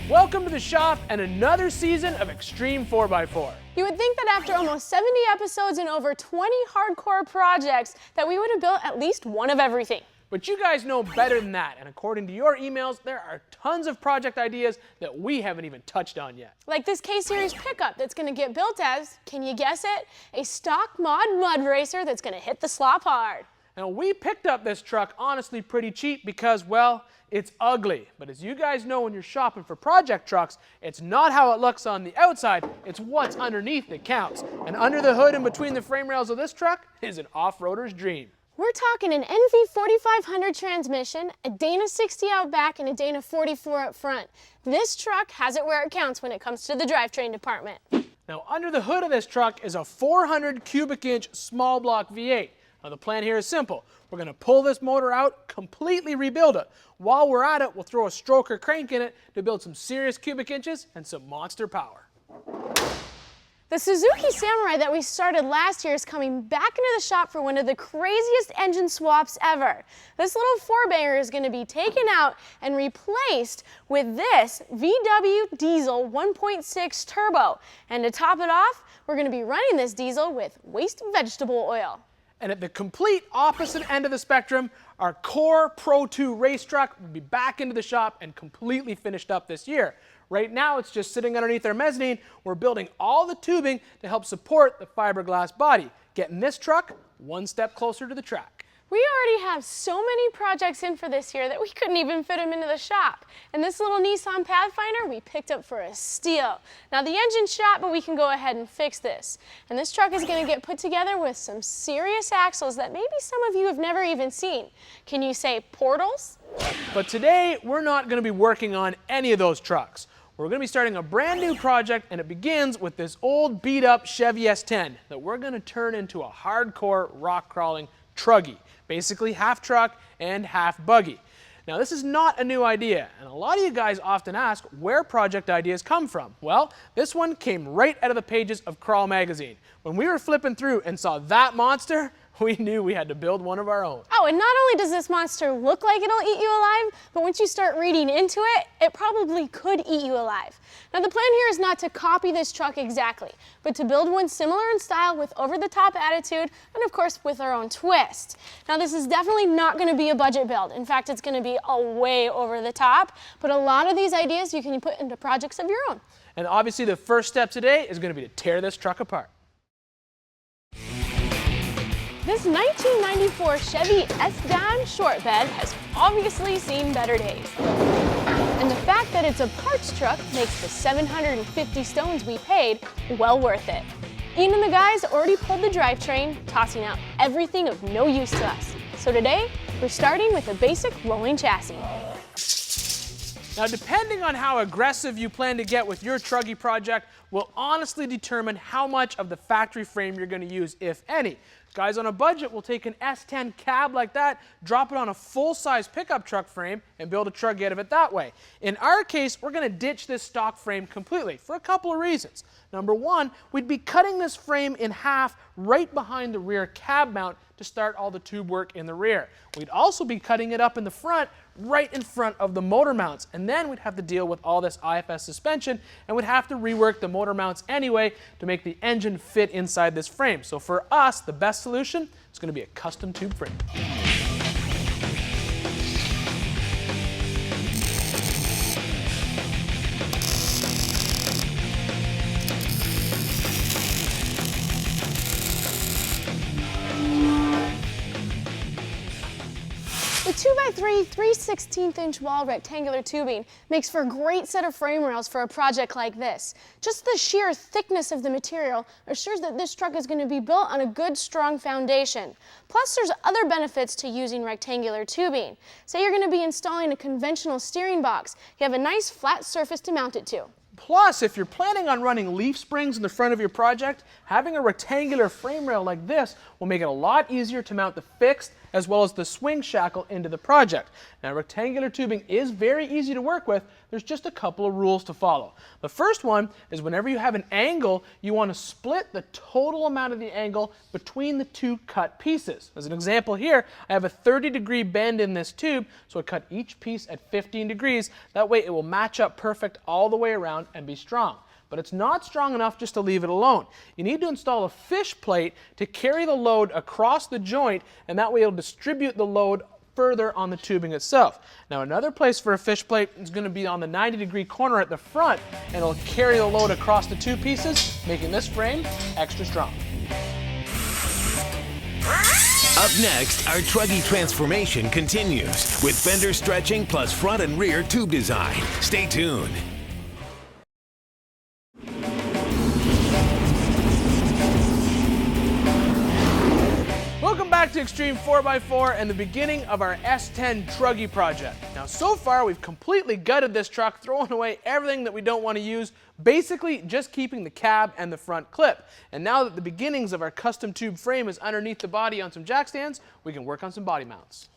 Welcome to the shop and another season of Xtreme 4x4. You would think that after almost 70 episodes and over 20 hardcore projects that we would have built at least one of everything. But you guys know better than that, and according to your emails, there are tons of project ideas that we haven't even touched on yet. Like this K-Series pickup that's going to get built as, can you guess it, a stock mod mud racer that's going to hit the slop hard. Now, we picked up this truck honestly pretty cheap because, well, it's ugly. But as you guys know when you're shopping for project trucks, it's not how it looks on the outside, it's what's underneath that counts. And under the hood and between the frame rails of this truck is an off-roader's dream. We're talking an NV 4500 transmission, a Dana 60 out back, and a Dana 44 up front. This truck has it where it counts when it comes to the drivetrain department. Now, under the hood of this truck is a 400 cubic inch small block V8. Now, the plan here is simple. We're going to pull this motor out, completely rebuild it. While we're at it, we'll throw a stroker crank in it to build some serious cubic inches and some monster power. The Suzuki Samurai that we started last year is coming back into the shop for one of the craziest engine swaps ever. This little four-banger is going to be taken out and replaced with this VW diesel 1.6 turbo. And to top it off, we're going to be running this diesel with waste vegetable oil. And at the complete opposite end of the spectrum, our core Pro 2 race truck will be back into the shop and completely finished up this year. Right now, it's just sitting underneath our mezzanine. We're building all the tubing to help support the fiberglass body, getting this truck one step closer to the track. We already have so many projects in for this year that we couldn't even fit them into the shop. And this little Nissan Pathfinder we picked up for a steal. Now the engine's shot, but we can go ahead and fix this. And this truck is going to get put together with some serious axles that maybe some of you have never even seen. Can you say portals? But today, we're not going to be working on any of those trucks. We're going to be starting a brand new project, and it begins with this old beat-up Chevy S10 that we're going to turn into a hardcore rock-crawling truggy. Basically half truck and half buggy. Now, this is not a new idea, and a lot of you guys often ask where project ideas come from. Well, this one came right out of the pages of Crawl magazine. When we were flipping through and saw that monster, we knew we had to build one of our own. Oh, and not only does this monster look like it'll eat you alive, but once you start reading into it, it probably could eat you alive. Now, the plan here is not to copy this truck exactly, but to build one similar in style with over-the-top attitude and, of course, with our own twist. Now, this is definitely not going to be a budget build. In fact, it's going to be a way over the top, but a lot of these ideas you can put into projects of your own. And obviously, the first step today is going to be to tear this truck apart. This 1994 Chevy S10 short bed has obviously seen better days. And the fact that it's a parts truck makes the 750 stones we paid well worth it. Ian and the guys already pulled the drivetrain, tossing out everything of no use to us. So today, we're starting with a basic rolling chassis. Now, depending on how aggressive you plan to get with your truggy project will honestly determine how much of the factory frame you're going to use, if any. Guys on a budget will take an S10 cab like that, drop it on a full-size pickup truck frame, and build a truggy out of it that way. In our case, we're going to ditch this stock frame completely for a couple of reasons. Number one, we'd be cutting this frame in half right behind the rear cab mount to start all the tube work in the rear. We'd also be cutting it up in the front, right in front of the motor mounts, and then we'd have to deal with all this IFS suspension and would have to rework the motor mounts anyway to make the engine fit inside this frame. So for us, the best solution is going to be a custom tube frame. The 2x3 3/16" wall rectangular tubing makes for a great set of frame rails for a project like this. Just the sheer thickness of the material assures that this truck is going to be built on a good, strong foundation. Plus, there's other benefits to using rectangular tubing. Say you're going to be installing a conventional steering box. You have a nice flat surface to mount it to. Plus, if you're planning on running leaf springs in the front of your project, having a rectangular frame rail like this will make it a lot easier to mount the fixed as well as the swing shackle into the project. Now, rectangular tubing is very easy to work with. There's just a couple of rules to follow. The first one is whenever you have an angle, you want to split the total amount of the angle between the two cut pieces. As an example here, I have a 30-degree bend in this tube, so I cut each piece at 15 degrees. That way it will match up perfect all the way around and be strong. But it's not strong enough just to leave it alone. You need to install a fish plate to carry the load across the joint, and that way it'll distribute the load further on the tubing itself. Now, another place for a fish plate is going to be on the 90-degree corner at the front, and it'll carry the load across the two pieces, making this frame extra strong. Up next, our truggy transformation continues with fender stretching plus front and rear tube design. Stay tuned. Welcome back to Xtreme 4x4 and the beginning of our S10 truggy project. Now, so far we've completely gutted this truck, throwing away everything that we don't want to use, basically just keeping the cab and the front clip. And now that the beginnings of our custom tube frame is underneath the body on some jack stands, we can work on some body mounts.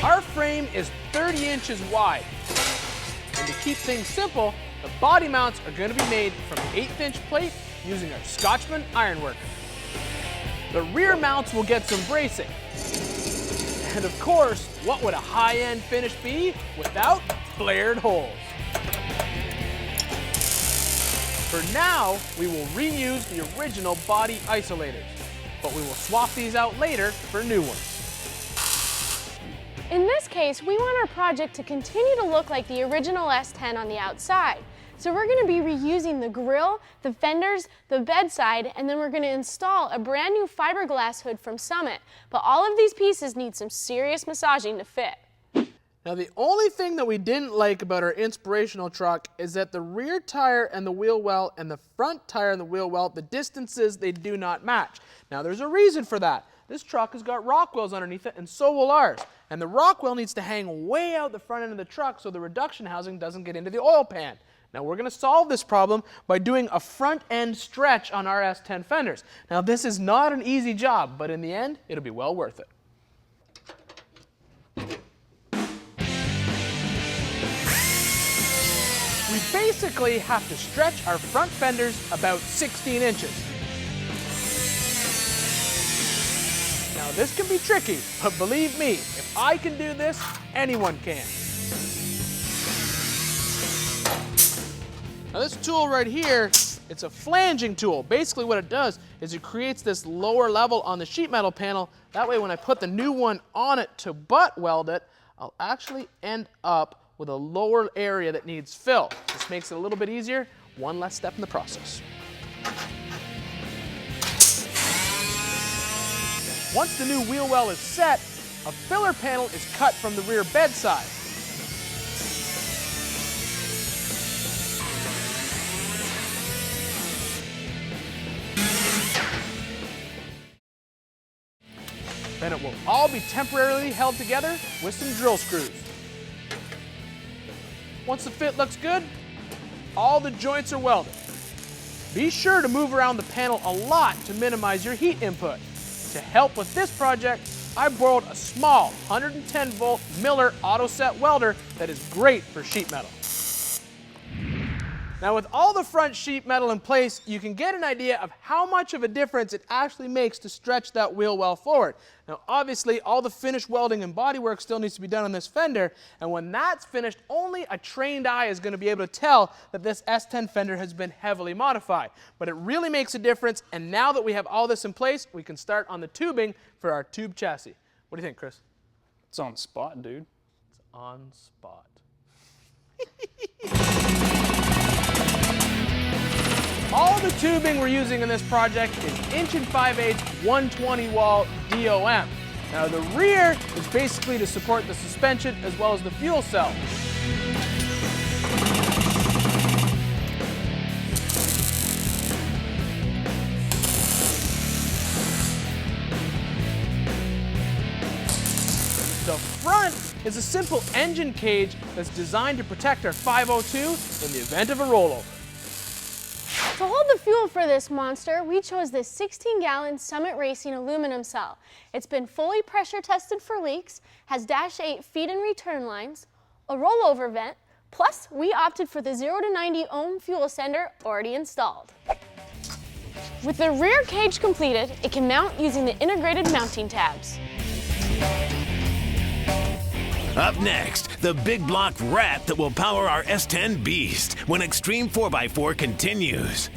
Our frame is 30 inches wide. And to keep things simple, the body mounts are going to be made from an 1/8-inch plate using our Scotchman ironwork. The rear mounts will get some bracing. And of course, what would a high-end finish be without flared holes? For now, we will reuse the original body isolators, but we will swap these out later for new ones. In this case, we want our project to continue to look like the original S10 on the outside. So we're going to be reusing the grille, the fenders, the bedside, and then we're going to install a brand new fiberglass hood from Summit. But all of these pieces need some serious massaging to fit. Now, the only thing that we didn't like about our inspirational truck is that the rear tire and the wheel well and the front tire and the wheel well, the distances, they do not match. Now, there's a reason for that. This truck has got rock wheels underneath it, and so will ours. And the rock wheel needs to hang way out the front end of the truck so the reduction housing doesn't get into the oil pan. Now, we're going to solve this problem by doing a front end stretch on our S10 fenders. Now, this is not an easy job, but in the end, it'll be well worth it. We basically have to stretch our front fenders about 16 inches. Now, this can be tricky, but believe me, if I can do this, anyone can. Now, this tool right here, it's a flanging tool. Basically what it does is it creates this lower level on the sheet metal panel. That way when I put the new one on it to butt weld it, I'll actually end up with a lower area that needs fill. This makes it a little bit easier, one less step in the process. Once the new wheel well is set, a filler panel is cut from the rear bedside. Then it will all be temporarily held together with some drill screws. Once the fit looks good, all the joints are welded. Be sure to move around the panel a lot to minimize your heat input. To help with this project, I borrowed a small 110-volt Miller auto set welder that is great for sheet metal. Now, with all the front sheet metal in place, you can get an idea of how much of a difference it actually makes to stretch that wheel well forward. Now, obviously, all the finished welding and bodywork still needs to be done on this fender, and when that's finished, only a trained eye is going to be able to tell that this S10 fender has been heavily modified. But it really makes a difference, and now that we have all this in place, we can start on the tubing for our tube chassis. What do you think, Chris? It's on spot, dude. It's on spot. All the tubing we're using in this project is 1 5/8 120 wall DOM. Now, the rear is basically to support the suspension as well as the fuel cell. The front is a simple engine cage that's designed to protect our 502 in the event of a rollover. To hold the fuel for this monster, we chose this 16-gallon Summit Racing aluminum cell. It's been fully pressure tested for leaks, has Dash 8 feed and return lines, a rollover vent, plus we opted for the 0 to 90 ohm fuel sender already installed. With the rear cage completed, it can mount using the integrated mounting tabs. Up next, the big block rat that will power our S10 beast when Xtreme 4x4 continues.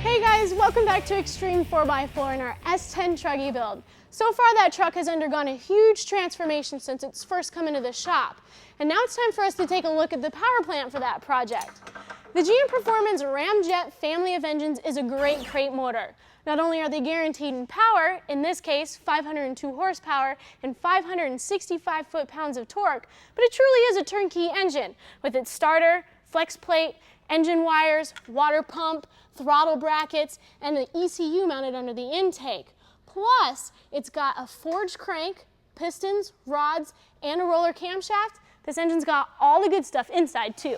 Hey guys, welcome back to Xtreme 4x4 in our S10 truggy build. So far that truck has undergone a huge transformation since it's first come into the shop. And now it's time for us to take a look at the power plant for that project. The GM Performance Ramjet family of engines is a great crate motor. Not only are they guaranteed in power, in this case 502 horsepower and 565 foot-pounds of torque, but it truly is a turnkey engine with its starter, flex plate, engine wires, water pump, throttle brackets, and an ECU mounted under the intake. Plus, it's got a forged crank, pistons, rods, and a roller camshaft. This engine's got all the good stuff inside too.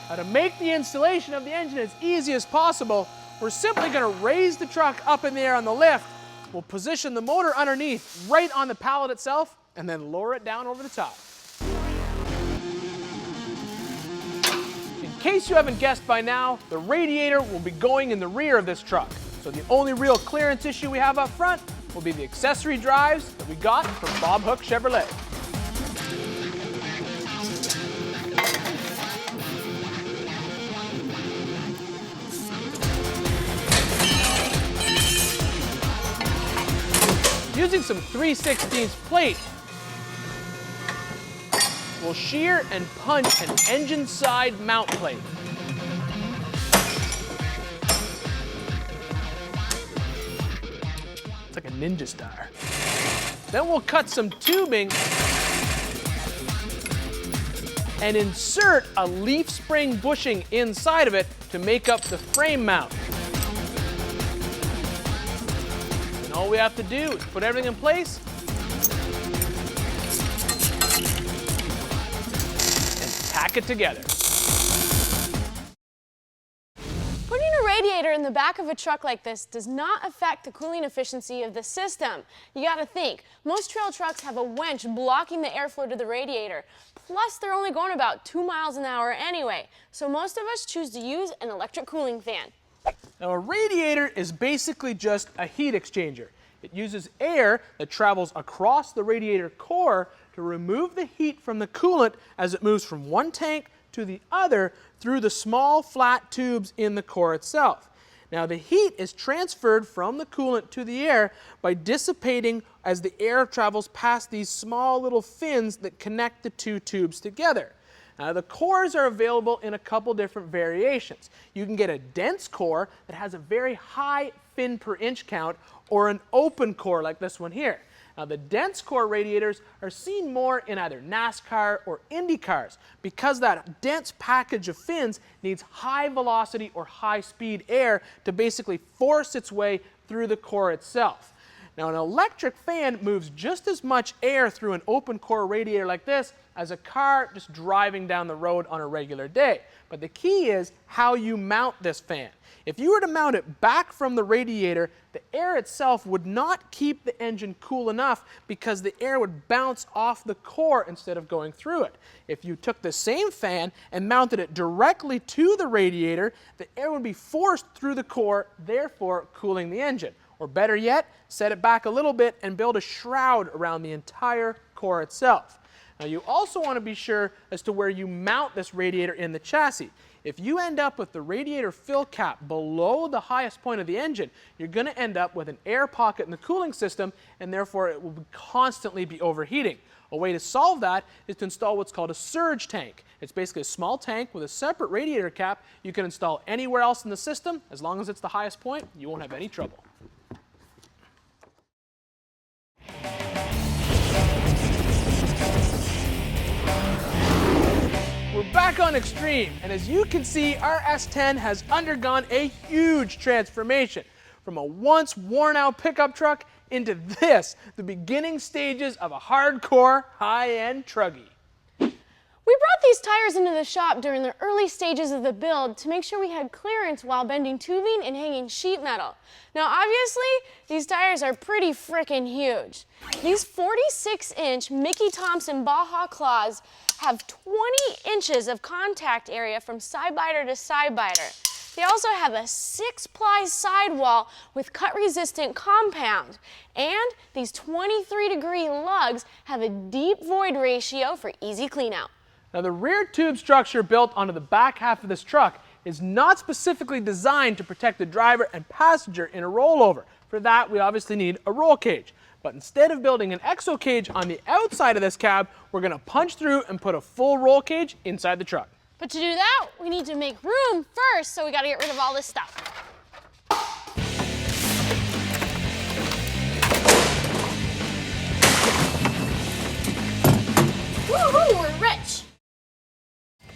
Now, to make the installation of the engine as easy as possible, we're simply going to raise the truck up in the air on the lift. We'll position the motor underneath, right on the pallet itself, and then lower it down over the top. In case you haven't guessed by now, the radiator will be going in the rear of this truck. So the only real clearance issue we have up front will be the accessory drives that we got from Bob Hook Chevrolet. Using some 3/16 plate, we'll shear and punch an engine side mount plate. It's like a ninja star. Then we'll cut some tubing and insert a leaf spring bushing inside of it to make up the frame mount. All we have to do is put everything in place and tack it together. Putting a radiator in the back of a truck like this does not affect the cooling efficiency of the system. You gotta think, most trail trucks have a winch blocking the airflow to the radiator. Plus, they're only going about 2 miles an hour anyway, so most of us choose to use an electric cooling fan. Now, a radiator is basically just a heat exchanger. It uses air that travels across the radiator core to remove the heat from the coolant as it moves from one tank to the other through the small flat tubes in the core itself. Now, the heat is transferred from the coolant to the air by dissipating as the air travels past these small little fins that connect the two tubes together. Now, the cores are available in a couple different variations. You can get a dense core that has a very high fin per inch count, or an open core like this one here. Now, the dense core radiators are seen more in either NASCAR or Indy cars because that dense package of fins needs high velocity or high speed air to basically force its way through the core itself. Now, an electric fan moves just as much air through an open core radiator like this as a car just driving down the road on a regular day. But the key is how you mount this fan. If you were to mount it back from the radiator, the air itself would not keep the engine cool enough because the air would bounce off the core instead of going through it. If you took the same fan and mounted it directly to the radiator, the air would be forced through the core, therefore cooling the engine. Or better yet, set it back a little bit and build a shroud around the entire core itself. Now, you also want to be sure as to where you mount this radiator in the chassis. If you end up with the radiator fill cap below the highest point of the engine, you're going to end up with an air pocket in the cooling system, and therefore it will constantly be overheating. A way to solve that is to install what's called a surge tank. It's basically a small tank with a separate radiator cap you can install anywhere else in the system. As long as it's the highest point, you won't have any trouble. We're back on Xtreme, and as you can see, our S10 has undergone a huge transformation. From a once worn-out pickup truck into this, the beginning stages of a hardcore, high-end truggy. We brought these tires into the shop during the early stages of the build to make sure we had clearance while bending tubing and hanging sheet metal. Now obviously, these tires are pretty frickin' huge. These 46-inch Mickey Thompson Baja claws have 20 inches of contact area from side biter to side biter. They also have a 6-ply sidewall with cut-resistant compound. And these 23-degree lugs have a deep void ratio for easy cleanout. Now the rear tube structure built onto the back half of this truck is not specifically designed to protect the driver and passenger in a rollover. For that, we obviously need a roll cage. But instead of building an exo cage on the outside of this cab, we're going to punch through and put a full roll cage inside the truck. But to do that, we need to make room first, so we gotta get rid of all this stuff. Woohoo, we're rich!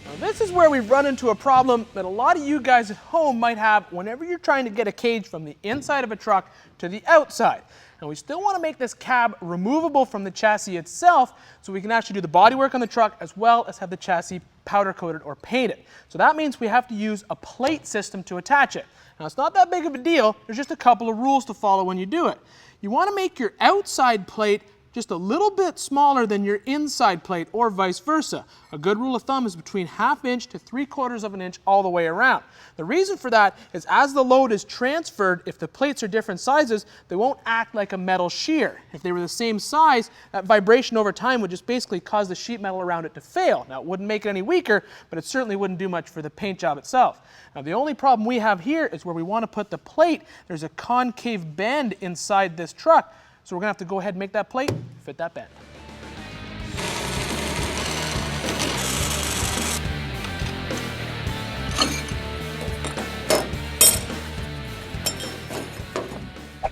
Now this is where we've run into a problem that a lot of you guys at home might have whenever you're trying to get a cage from the inside of a truck to the outside. And we still want to make this cab removable from the chassis itself so we can actually do the bodywork on the truck as well as have the chassis powder coated or painted. So that means we have to use a plate system to attach it. Now it's not that big of a deal, there's just a couple of rules to follow when you do it. You want to make your outside plate just a little bit smaller than your inside plate or vice versa. A good rule of thumb is between 1/2 inch to 3/4 of an inch all the way around. The reason for that is as the load is transferred, if the plates are different sizes, they won't act like a metal shear. If they were the same size, that vibration over time would just basically cause the sheet metal around it to fail. Now it wouldn't make it any weaker, but it certainly wouldn't do much for the paint job itself. Now the only problem we have here is where we want to put the plate, there's a concave bend inside this truck. So we're going to have to go ahead and make that plate fit that bend.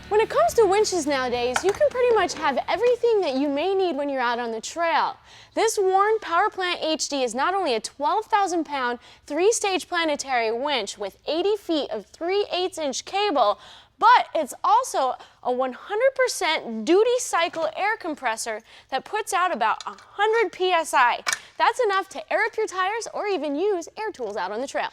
When it comes to winches nowadays, you can pretty much have everything that you may need when you're out on the trail. This Warn PowerPlant HD is not only a 12,000-pound, 3-stage planetary winch with 80 feet of 3/8-inch cable, but it's also a 100% duty cycle air compressor that puts out about 100 PSI. That's enough to air up your tires or even use air tools out on the trail.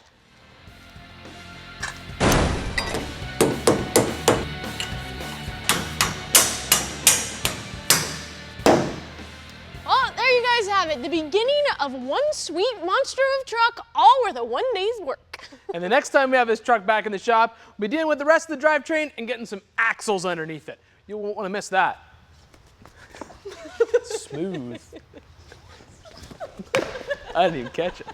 Well, there you guys have it, the beginning of one sweet monster of truck, all worth a 1 day's work. And the next time we have this truck back in the shop, we'll be dealing with the rest of the drivetrain and getting some axles underneath it. You won't want to miss that. Smooth. I didn't even catch it.